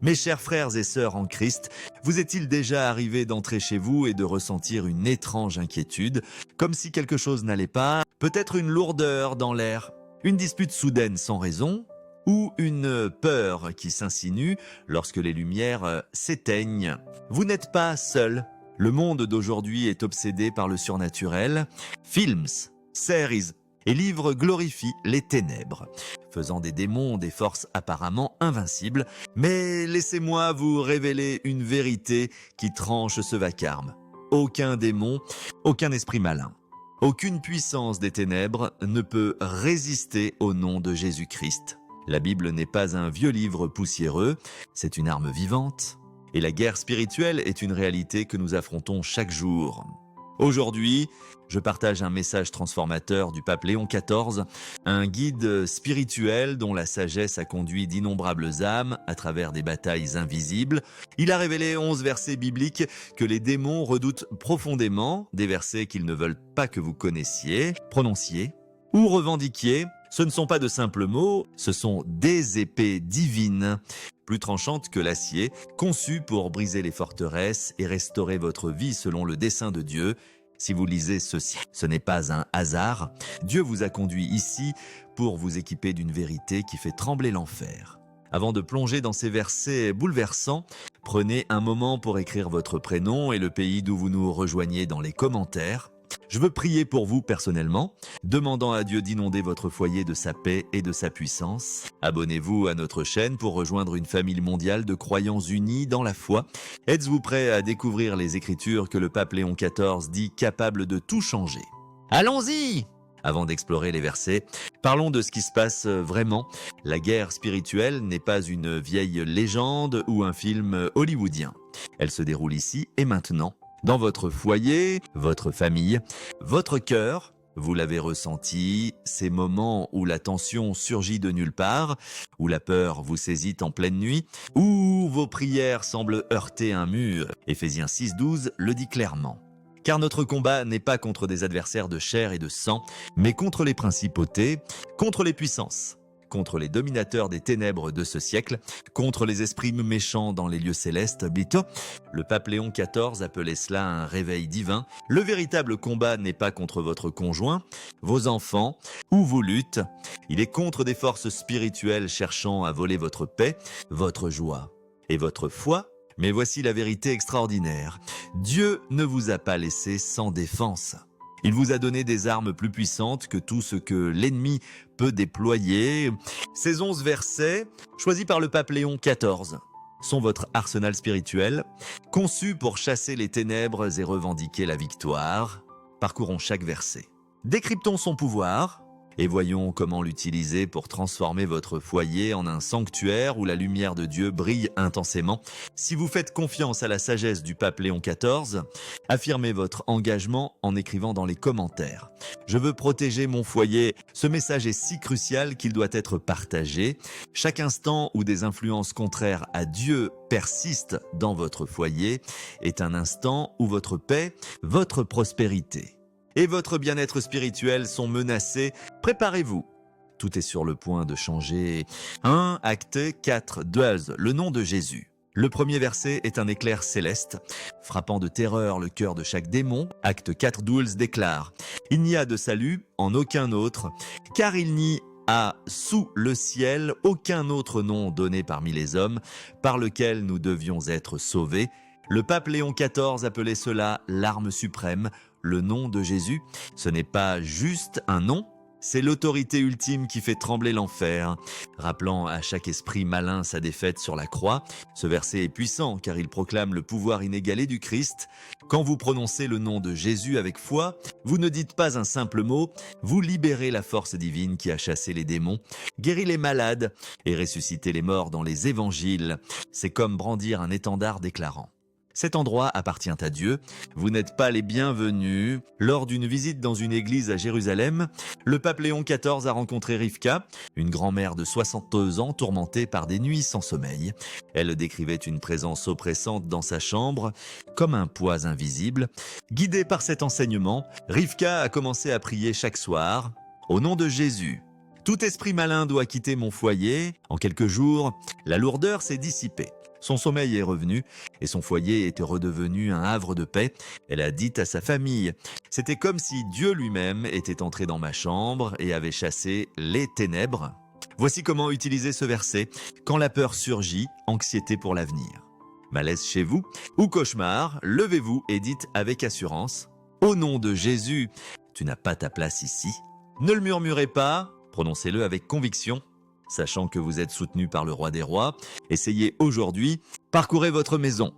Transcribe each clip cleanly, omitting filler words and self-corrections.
Mes chers frères et sœurs en Christ, vous est-il déjà arrivé d'entrer chez vous et de ressentir une étrange inquiétude, comme si quelque chose n'allait pas, peut-être une lourdeur dans l'air, une dispute soudaine sans raison, ou une peur qui s'insinue lorsque les lumières s'éteignent? Vous n'êtes pas seul. Le monde d'aujourd'hui est obsédé par le surnaturel. Films, séries et livres glorifient les ténèbres, faisant des démons des forces apparemment invincibles. Mais laissez-moi vous révéler une vérité qui tranche ce vacarme. Aucun démon, aucun esprit malin, aucune puissance des ténèbres ne peut résister au nom de Jésus-Christ. La Bible n'est pas un vieux livre poussiéreux, c'est une arme vivante. Et la guerre spirituelle est une réalité que nous affrontons chaque jour. Aujourd'hui, je partage un message transformateur du pape Léon XIV, un guide spirituel dont la sagesse a conduit d'innombrables âmes à travers des batailles invisibles. Il a révélé 11 versets bibliques que les démons redoutent profondément, des versets qu'ils ne veulent pas que vous connaissiez, prononciez ou revendiquiez. Ce ne sont pas de simples mots, ce sont des épées divines, plus tranchantes que l'acier, conçues pour briser les forteresses et restaurer votre vie selon le dessein de Dieu. Si vous lisez ceci, ce n'est pas un hasard. Dieu vous a conduit ici pour vous équiper d'une vérité qui fait trembler l'enfer. Avant de plonger dans ces versets bouleversants, prenez un moment pour écrire votre prénom et le pays d'où vous nous rejoignez dans les commentaires. Je veux prier pour vous personnellement, demandant à Dieu d'inonder votre foyer de sa paix et de sa puissance. Abonnez-vous à notre chaîne pour rejoindre une famille mondiale de croyants unis dans la foi. Êtes-vous prêts à découvrir les Écritures que le pape Léon XIV dit capables de tout changer? Allons-y! Avant d'explorer les versets, parlons de ce qui se passe vraiment. La guerre spirituelle n'est pas une vieille légende ou un film hollywoodien. Elle se déroule ici et maintenant. Dans votre foyer, votre famille, votre cœur, vous l'avez ressenti, ces moments où la tension surgit de nulle part, où la peur vous saisit en pleine nuit, où vos prières semblent heurter un mur. Éphésiens 6,12 le dit clairement. Car notre combat n'est pas contre des adversaires de chair et de sang, mais contre les principautés, contre les puissances, contre les dominateurs des ténèbres de ce siècle, contre les esprits méchants dans les lieux célestes. Bito, le pape Léon XIV appelait cela un réveil divin. Le véritable combat n'est pas contre votre conjoint, vos enfants ou vos luttes. Il est contre des forces spirituelles cherchant à voler votre paix, votre joie et votre foi. Mais voici la vérité extraordinaire. Dieu ne vous a pas laissé sans défense. Il vous a donné des armes plus puissantes que tout ce que l'ennemi peut déployer. Ces 11 versets, choisis par le pape Léon XIV, sont votre arsenal spirituel, conçu pour chasser les ténèbres et revendiquer la victoire. Parcourons chaque verset. Décryptons son pouvoir et voyons comment l'utiliser pour transformer votre foyer en un sanctuaire où la lumière de Dieu brille intensément. Si vous faites confiance à la sagesse du pape Léon XIV, affirmez votre engagement en écrivant dans les commentaires. Je veux protéger mon foyer. Ce message est si crucial qu'il doit être partagé. Chaque instant où des influences contraires à Dieu persistent dans votre foyer est un instant où votre paix, votre prospérité et votre bien-être spirituel sont menacés. Préparez-vous. Tout est sur le point de changer. 1 Acte 4:12, le nom de Jésus. Le premier verset est un éclair céleste, frappant de terreur le cœur de chaque démon. Acte 4:12 déclare « Il n'y a de salut en aucun autre, car il n'y a sous le ciel aucun autre nom donné parmi les hommes par lequel nous devions être sauvés. » Le pape Léon XIV appelait cela l'arme suprême, le nom de Jésus. Ce n'est pas juste un nom, c'est l'autorité ultime qui fait trembler l'enfer, rappelant à chaque esprit malin sa défaite sur la croix. Ce verset est puissant car il proclame le pouvoir inégalé du Christ. Quand vous prononcez le nom de Jésus avec foi, vous ne dites pas un simple mot, vous libérez la force divine qui a chassé les démons, guéri les malades et ressuscité les morts dans les évangiles. C'est comme brandir un étendard déclarant: cet endroit appartient à Dieu. Vous n'êtes pas les bienvenus. Lors d'une visite dans une église à Jérusalem, le pape Léon XIV a rencontré Rivka, une grand-mère de 62 ans tourmentée par des nuits sans sommeil. Elle décrivait une présence oppressante dans sa chambre, comme un poids invisible. Guidée par cet enseignement, Rivka a commencé à prier chaque soir, au nom de Jésus. Tout esprit malin doit quitter mon foyer. En quelques jours, la lourdeur s'est dissipée. Son sommeil est revenu et son foyer était redevenu un havre de paix. Elle a dit à sa famille, « C'était comme si Dieu lui-même était entré dans ma chambre et avait chassé les ténèbres. » Voici comment utiliser ce verset quand la peur surgit, anxiété pour l'avenir. Malaise chez vous ou cauchemar, levez-vous et dites avec assurance, « Au nom de Jésus, tu n'as pas ta place ici. » Ne le murmurez pas, prononcez-le avec conviction. Sachant que vous êtes soutenu par le roi des rois, essayez aujourd'hui, parcourez votre maison,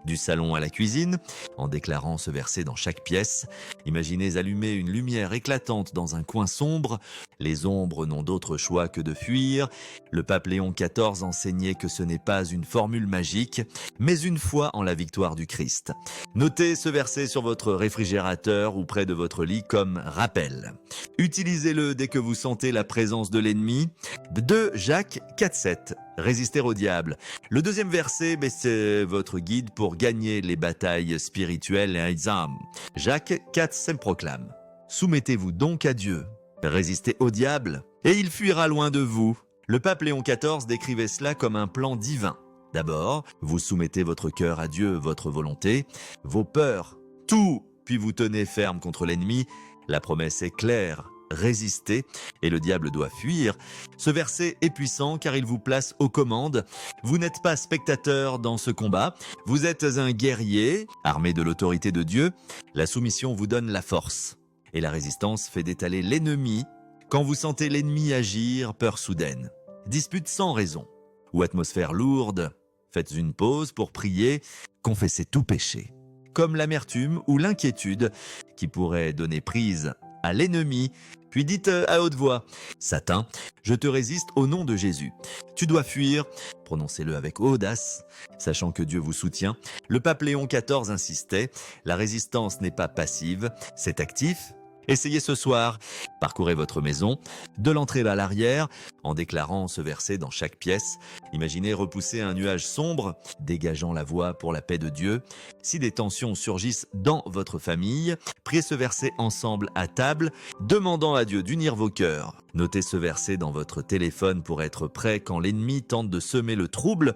du salon à la cuisine, en déclarant ce verset dans chaque pièce. Imaginez allumer une lumière éclatante dans un coin sombre. Les ombres n'ont d'autre choix que de fuir. Le pape Léon XIV enseignait que ce n'est pas une formule magique, mais une foi en la victoire du Christ. Notez ce verset sur votre réfrigérateur ou près de votre lit comme rappel. Utilisez-le dès que vous sentez la présence de l'ennemi. De Jacques 4,7. Résister au diable. Le deuxième verset, c'est votre guide pour gagner les batailles spirituelles et les âmes. Jacques 4,7 proclame. Soumettez-vous donc à Dieu. Résistez au diable et il fuira loin de vous. Le pape Léon XIV décrivait cela comme un plan divin. D'abord, vous soumettez votre cœur à Dieu, votre volonté, vos peurs, tout, puis vous tenez ferme contre l'ennemi. La promesse est claire. Résistez et le diable doit fuir. Ce verset est puissant car il vous place aux commandes. Vous n'êtes pas spectateur dans ce combat, vous êtes un guerrier, armé de l'autorité de Dieu. La soumission vous donne la force et la résistance fait d'étaler l'ennemi. Quand vous sentez l'ennemi agir, peur soudaine, dispute sans raison ou atmosphère lourde, faites une pause pour prier, confessez tout péché, comme l'amertume ou l'inquiétude qui pourrait donner prise à l'ennemi, puis dites à haute voix, « Satan, je te résiste au nom de Jésus. Tu dois fuir. » Prononcez-le avec audace, sachant que Dieu vous soutient. Le pape Léon XIV insistait, « La résistance n'est pas passive, c'est actif. » Essayez ce soir, parcourez votre maison, de l'entrée à l'arrière, en déclarant ce verset dans chaque pièce. Imaginez repousser un nuage sombre, dégageant la voie pour la paix de Dieu. Si des tensions surgissent dans votre famille, priez ce verset ensemble à table, demandant à Dieu d'unir vos cœurs. Notez ce verset dans votre téléphone pour être prêt quand l'ennemi tente de semer le trouble.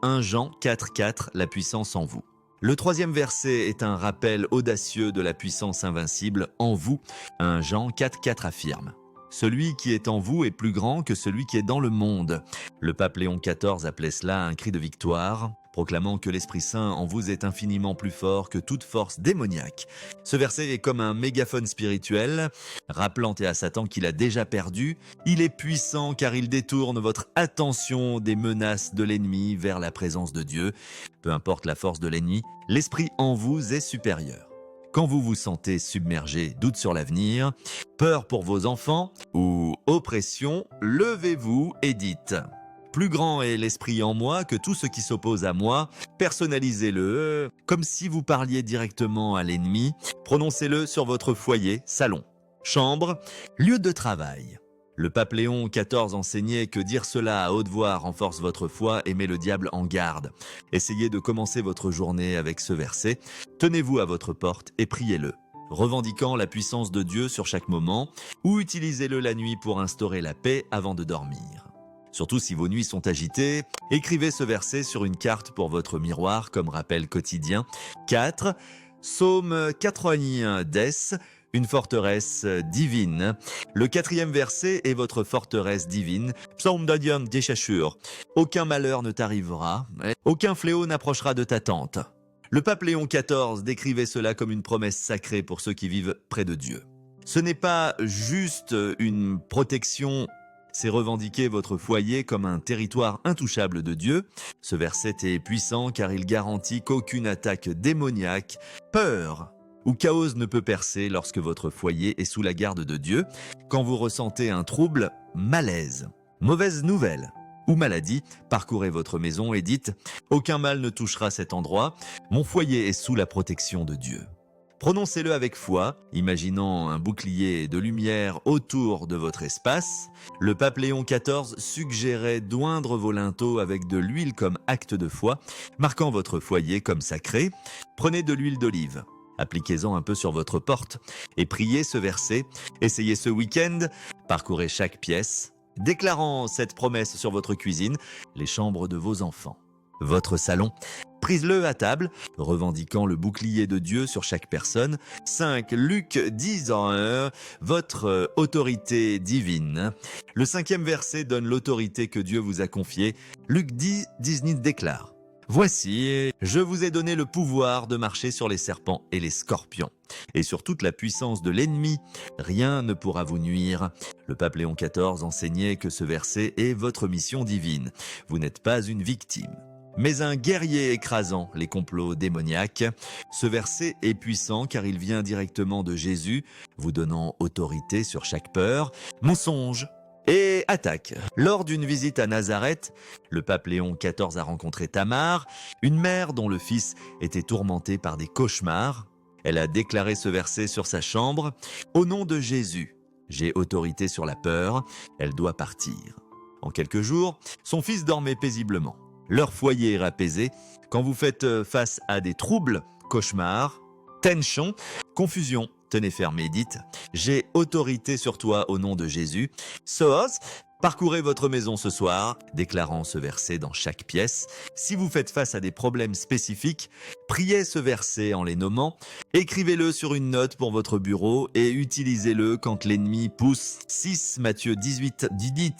1 Jean 4,4, la puissance en vous. Le troisième verset est un rappel audacieux de la puissance invincible en vous. 1 Jean 4,4 affirme « Celui qui est en vous est plus grand que celui qui est dans le monde ». Le pape Léon XIV appelait cela un cri de victoire, proclamant que l'Esprit Saint en vous est infiniment plus fort que toute force démoniaque. Ce verset est comme un mégaphone spirituel, rappelant à Satan qu'il a déjà perdu. Il est puissant car il détourne votre attention des menaces de l'ennemi vers la présence de Dieu. Peu importe la force de l'ennemi, l'Esprit en vous est supérieur. Quand vous vous sentez submergé, doute sur l'avenir, peur pour vos enfants ou oppression, levez-vous et dites « Plus grand est l'esprit en moi que tout ce qui s'oppose à moi. » Personnalisez-le comme si vous parliez directement à l'ennemi. Prononcez-le sur votre foyer, salon, chambre, lieu de travail. Le pape Léon XIV enseignait que dire cela à haute voix renforce votre foi et met le diable en garde. Essayez de commencer votre journée avec ce verset. Tenez-vous à votre porte et priez-le, revendiquant la puissance de Dieu sur chaque moment, ou utilisez-le la nuit pour instaurer la paix avant de dormir. Surtout si vos nuits sont agitées, écrivez ce verset sur une carte pour votre miroir comme rappel quotidien. 4. Psaume 81 des, une forteresse divine. Le 4e verset est votre forteresse divine. Psaume d'Adiam Deshachur. Aucun malheur ne t'arrivera, aucun fléau n'approchera de ta tente. Le pape Léon XIV décrivait cela comme une promesse sacrée pour ceux qui vivent près de Dieu. Ce n'est pas juste une protection, c'est revendiquer votre foyer comme un territoire intouchable de Dieu. Ce verset est puissant car il garantit qu'aucune attaque démoniaque, peur ou chaos ne peut percer lorsque votre foyer est sous la garde de Dieu. Quand vous ressentez un trouble, malaise, mauvaise nouvelle ou maladie, parcourez votre maison et dites « Aucun mal ne touchera cet endroit, mon foyer est sous la protection de Dieu ». Prononcez-le avec foi, imaginant un bouclier de lumière autour de votre espace. Le pape Léon XIV suggérait d'oindre vos linteaux avec de l'huile comme acte de foi, marquant votre foyer comme sacré. Prenez de l'huile d'olive, appliquez-en un peu sur votre porte et priez ce verset. Essayez ce week-end, parcourez chaque pièce, déclarant cette promesse sur votre cuisine, les chambres de vos enfants. votre salon. Prise-le à table, revendiquant le bouclier de Dieu sur chaque personne. 5. Luc 10 en 1, votre autorité divine. Le 5e verset donne l'autorité que Dieu vous a confiée. Luc 10, 19 déclare: Voici, je vous ai donné le pouvoir de marcher sur les serpents et les scorpions, et sur toute la puissance de l'ennemi. Rien ne pourra vous nuire. Le pape Léon XIV enseignait que ce verset est votre mission divine. Vous n'êtes pas une victime, mais un guerrier écrasant les complots démoniaques. Ce verset est puissant car il vient directement de Jésus, vous donnant autorité sur chaque peur, mensonge et attaque. Lors d'une visite à Nazareth, le pape Léon XIV a rencontré Tamar, une mère dont le fils était tourmenté par des cauchemars. Elle a déclaré ce verset sur sa chambre: « Au nom de Jésus, j'ai autorité sur la peur, elle doit partir. » En quelques jours, son fils dormait paisiblement. Leur foyer est apaisé. Quand vous faites face à des troubles, cauchemars, tension, confusion, tenez ferme et dites: j'ai autorité sur toi au nom de Jésus. Soos, parcourez votre maison ce soir, déclarant ce verset dans chaque pièce. Si vous faites face à des problèmes spécifiques, priez ce verset en les nommant, écrivez-le sur une note pour votre bureau et utilisez-le quand l'ennemi pousse. 6 Matthieu 18 dit: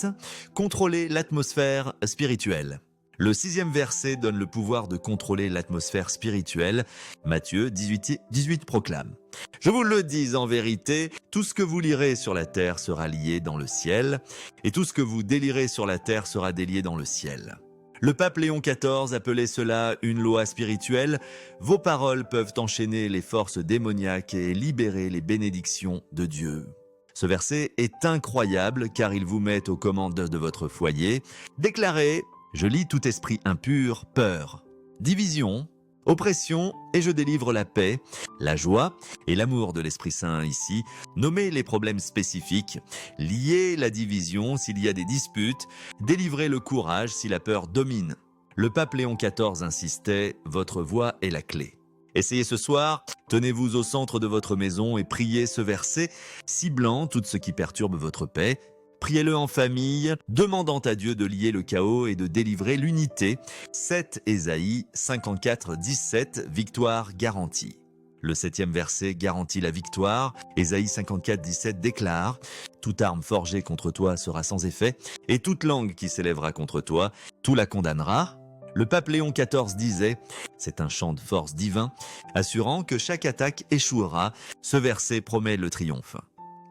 contrôlez l'atmosphère spirituelle. Le 6e verset donne le pouvoir de contrôler l'atmosphère spirituelle. Matthieu 18 proclame: je vous le dis en vérité, tout ce que vous lirez sur la terre sera lié dans le ciel, et tout ce que vous délirez sur la terre sera délié dans le ciel. Le pape Léon XIV appelait cela une loi spirituelle. Vos paroles peuvent enchaîner les forces démoniaques et libérer les bénédictions de Dieu. Ce verset est incroyable car il vous met aux commandes de votre foyer. Déclarez: je lis tout esprit impur, peur, division, oppression, et je délivre la paix, la joie et l'amour de l'Esprit Saint ici. Nommez les problèmes spécifiques, liez la division s'il y a des disputes, délivrez le courage si la peur domine. Le pape Léon XIV insistait: votre voix est la clé. Essayez ce soir, tenez-vous au centre de votre maison et priez ce verset, ciblant tout ce qui perturbe votre paix. Priez-le en famille, demandant à Dieu de lier le chaos et de délivrer l'unité. 7 Ésaïe 54, 17, victoire garantie. Le 7e verset garantit la victoire. Ésaïe 54, 17 déclare: toute arme forgée contre toi sera sans effet, et toute langue qui s'élèvera contre toi, tout la condamnera. Le pape Léon XIV disait: c'est un chant de force divin, assurant que chaque attaque échouera. Ce verset promet le triomphe.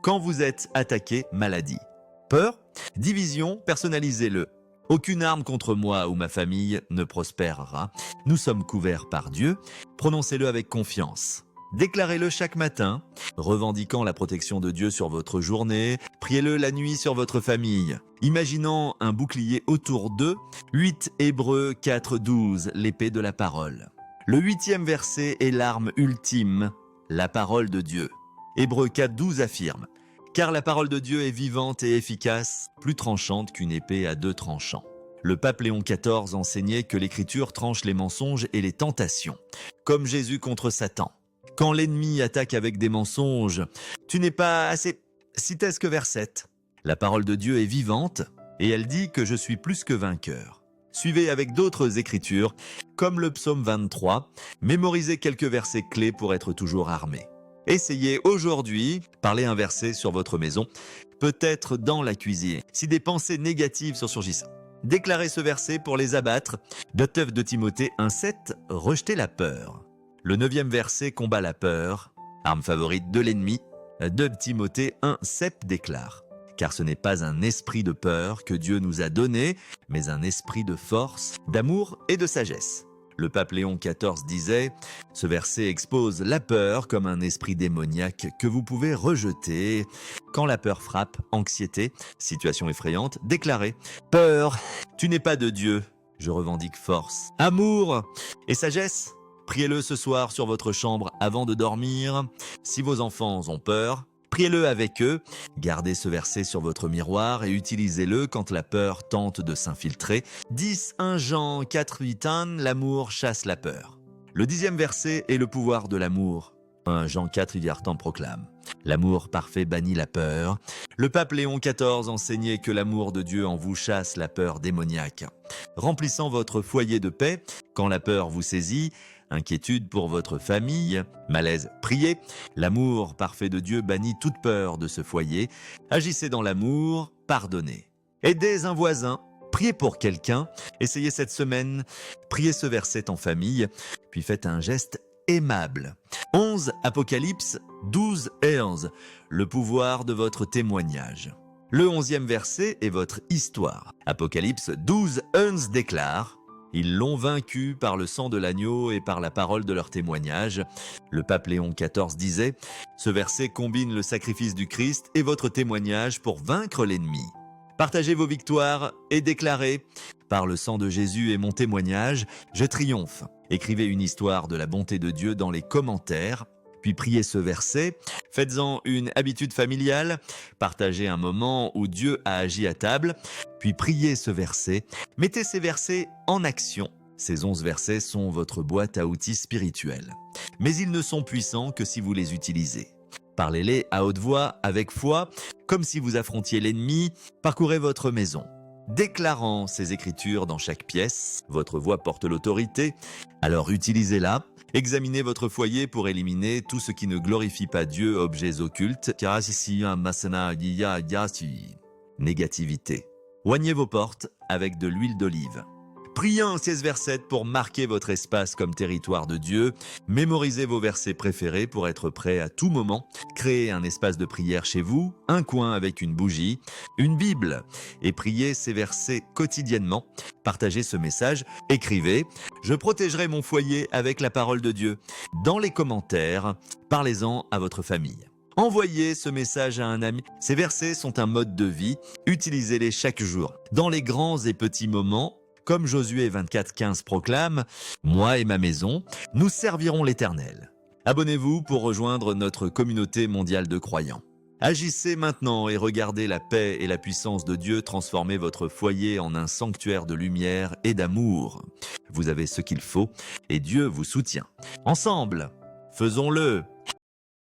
Quand vous êtes attaqué, maladie, peur, division, personnalisez-le. Aucune arme contre moi ou ma famille ne prospérera. Nous sommes couverts par Dieu. Prononcez-le avec confiance. Déclarez-le chaque matin, revendiquant la protection de Dieu sur votre journée. Priez-le la nuit sur votre famille, imaginant un bouclier autour d'eux. 8 Hébreux 4, 12, l'épée de la parole. Le 8e verset est l'arme ultime, la parole de Dieu. Hébreux 4, 12 affirme: car la parole de Dieu est vivante et efficace, plus tranchante qu'une épée à 2 tranchants. Le pape Léon XIV enseignait que l'Écriture tranche les mensonges et les tentations, comme Jésus contre Satan. Quand l'ennemi attaque avec des mensonges, tu n'es pas assez... Citez que vers 7. La parole de Dieu est vivante et elle dit que je suis plus que vainqueur. Suivez avec d'autres écritures, comme le psaume 23, mémorisez quelques versets clés pour être toujours armé. Essayez aujourd'hui, parlez un verset sur votre maison, peut-être dans la cuisine, si des pensées négatives sont surgissent. Déclarez ce verset pour les abattre. De Timothée 1,7, rejetez la peur. Le 9e verset combat la peur, arme favorite de l'ennemi. 2 Timothée 1,7 déclare: car ce n'est pas un esprit de peur que Dieu nous a donné, mais un esprit de force, d'amour et de sagesse. Le pape Léon XIV disait: ce verset expose la peur comme un esprit démoniaque que vous pouvez rejeter. Quand la peur frappe, anxiété, situation effrayante, déclarez: peur, tu n'es pas de Dieu. Je revendique force, amour et sagesse. Priez-le ce soir sur votre chambre avant de dormir. Si vos enfants ont peur, priez-le avec eux. Gardez ce verset sur votre miroir et utilisez-le quand la peur tente de s'infiltrer. 1 Jean 4, 8, l'amour chasse la peur. Le 10e verset est le pouvoir de l'amour. 1 Jean 4, Yvartan proclame. L'amour parfait bannit la peur. Le pape Léon XIV enseignait que l'amour de Dieu en vous chasse la peur démoniaque. Remplissant votre foyer de paix, quand la peur vous saisit, inquiétude pour votre famille, malaise, priez. L'amour parfait de Dieu bannit toute peur de ce foyer. Agissez dans l'amour, pardonnez. Aidez un voisin, priez pour quelqu'un. Essayez cette semaine, priez ce verset en famille, puis faites un geste aimable. 11 Apocalypse 12 et 11. Le pouvoir de votre témoignage. Le 11e verset est votre histoire. Apocalypse 12, 11 déclare « Ils l'ont vaincu par le sang de l'agneau et par la parole de leur témoignage ». Le pape Léon XIV disait « Ce verset combine le sacrifice du Christ et votre témoignage pour vaincre l'ennemi ». Partagez vos victoires et déclarez « Par le sang de Jésus et mon témoignage, je triomphe ». Écrivez une histoire de la bonté de Dieu dans les commentaires, puis priez ce verset. Faites-en une habitude familiale. Partagez un moment où Dieu a agi à table, puis priez ce verset. Mettez ces versets en action. Ces 11 versets sont votre boîte à outils spirituelle. Mais ils ne sont puissants que si vous les utilisez. Parlez-les à haute voix, avec foi, comme si vous affrontiez l'ennemi. Parcourez votre maison. Déclarant ces écritures dans chaque pièce, votre voix porte l'autorité, alors utilisez-la. Examinez votre foyer pour éliminer tout ce qui ne glorifie pas Dieu, objets occultes. Négativité. Oignez vos portes avec de l'huile d'olive. Priez un 16 versets pour marquer votre espace comme territoire de Dieu. Mémorisez vos versets préférés pour être prêt à tout moment. Créez un espace de prière chez vous, un coin avec une bougie, une Bible et priez ces versets quotidiennement. Partagez ce message, écrivez « Je protégerai mon foyer avec la parole de Dieu ». Dans les commentaires, parlez-en à votre famille. Envoyez ce message à un ami. Ces versets sont un mode de vie. Utilisez-les chaque jour. Dans les grands et petits moments, comme Josué 24:15 proclame « Moi et ma maison, nous servirons l'Éternel ». Abonnez-vous pour rejoindre notre communauté mondiale de croyants. Agissez maintenant et regardez la paix et la puissance de Dieu transformer votre foyer en un sanctuaire de lumière et d'amour. Vous avez ce qu'il faut et Dieu vous soutient. Ensemble, faisons-le!